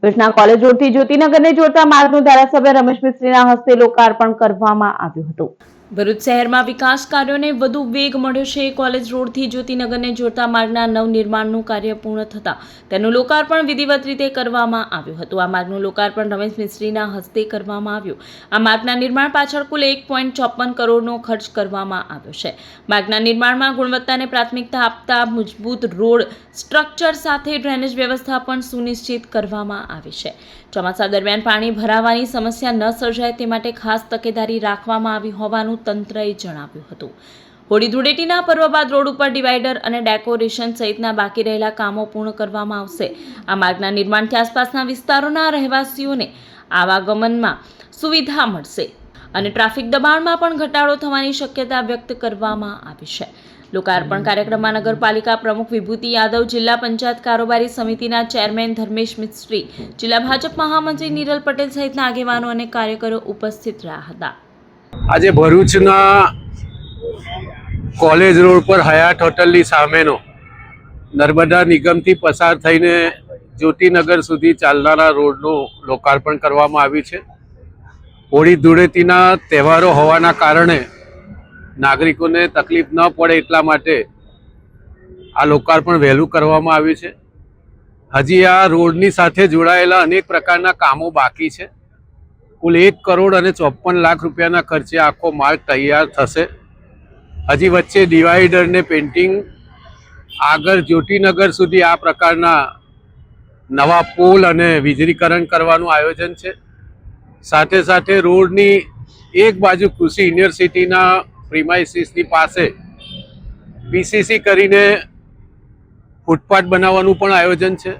ભુજના કોલેજ રોડથી જ્યોતિનગરને જોડતા માર્ગનું ધારાસભ્ય રમેશ મિસ્ત્રીના હસ્તે લોકાર્પણ કરવામાં આવ્યું હતું। ભરૂચ શહેરમાં વિકાસ કાર્યોને વધુ વેગ મળ્યો છે। કોલેજ રોડથી જ્યોતિનગરને જોડતા માર્ગના નવનિર્માણનું કાર્ય પૂર્ણ થતાં તેનું લોકાર્પણ વિધિવત રીતે કરવામાં આવ્યું હતું। આ માર્ગનું લોકાર્પણ રમેશ મિસ્ત્રીના હસ્તે કરવામાં આવ્યું। આ માર્ગના નિર્માણ પાછળ કુલ 1.54 કરોડનો ખર્ચ કરવામાં આવ્યો છે। માર્ગના નિર્માણમાં ગુણવત્તાને પ્રાથમિકતા આપતા મજબૂત રોડ સ્ટ્રક્ચર સાથે ડ્રેનેજ વ્યવસ્થા પણ સુનિશ્ચિત કરવામાં આવી છે। ચોમાસા દરમિયાન પાણી ભરાવાની સમસ્યા ન સર્જાય તે માટે ખાસ તકેદારી રાખવામાં આવી હોવાનું તંત્રએ જણાવ્યું હતું। હોળી ધૂળેટીના પર્વ બાદ રોડ ઉપર ડિવાઈડર અને ડેકોરેશન સહિતના બાકી રહેલા કામો પૂર્ણ કરવામાં આવશે। આ માર્ગના નિર્માણથી આસપાસના વિસ્તારોના રહેવાસીઓને આવાગમનમાં સુવિધા મળશે અને ટ્રાફિક દબાણમાં પણ ઘટાડો થવાની શક્યતા વ્યક્ત કરવામાં આવી છે। લોકાર્પણ કાર્યક્રમમાં નગરપાલિકા પ્રમુખ વિભૂતિ યાદવ, જિલ્લા પંચાયત કારોબારી સમિતિના ચેરમેન ધર્મેશ મિસ્ત્રી, જિલ્લા ભાજપ મહામંત્રી નીરલ પટેલ સહિતના આગેવાનો અને કાર્યકરો ઉપસ્થિત રહ્યા હતા। આજે ભરૂચના કોલેજ રોડ પર હયાત હોટલની સામેનો નર્મદા નિગમથી પસાર થઈને જ્યોતિનગર સુધી ચાલનારા રોડનું લોકાર્પણ કરવામાં આવ્યું છે। હોળી ધૂળેટીના તહેવારો હોવાના કારણે નાગરિકોને તકલીફ ન પડે એટલા માટે આ લોકાર્પણ વહેલું કરવામાં આવ્યું છે। હજી આ રોડની સાથે જોડાયેલા અનેક પ્રકારના કામો બાકી છે। કુલ 1 કરોડ અને 54 લાખ રૂપિયાના ખર્ચે આખો માર્ગ તૈયાર થશે। હજી વચ્ચે ડિવાઈડર ને પેન્ટિંગ, આગળ જ્યોતિનગર સુધી આ પ્રકારના નવા પોલ અને વીજળીકરણ કરવાનું આયોજન છે। સાથે સાથે રોડની એક બાજુ કૃષિ યુનિવર્સિટીના પ્રીમાઇસીસની પાસે પીસીસી કરીને ફૂટપાથ બનાવવાનું પણ આયોજન છે।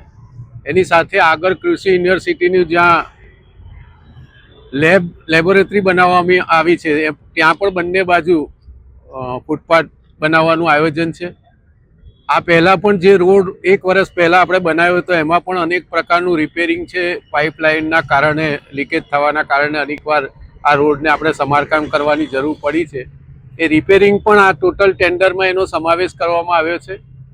એની સાથે આગળ કૃષિ યુનિવર્સિટીની જ્યાં લેબોરેટરી બનાવવામાં આવી છે ત્યાં પણ બંને બાજુ ફૂટપાથ બનાવવાનું આયોજન છે। આ પહેલાં પણ જે રોડ 1 વર્ષ પહેલાં આપણે બનાવ્યો હતો એમાં પણ અનેક પ્રકારનું રિપેરિંગ છે। પાઇપલાઇનના કારણે, લીકેજ થવાના કારણે અનેકવાર આ રોડને આપણે સમારકામ કરવાની જરૂર પડી છે। એ રિપેરિંગ પણ આ ટોટલ ટેન્ડરમાં એનો સમાવેશ કરવામાં આવ્યો છે।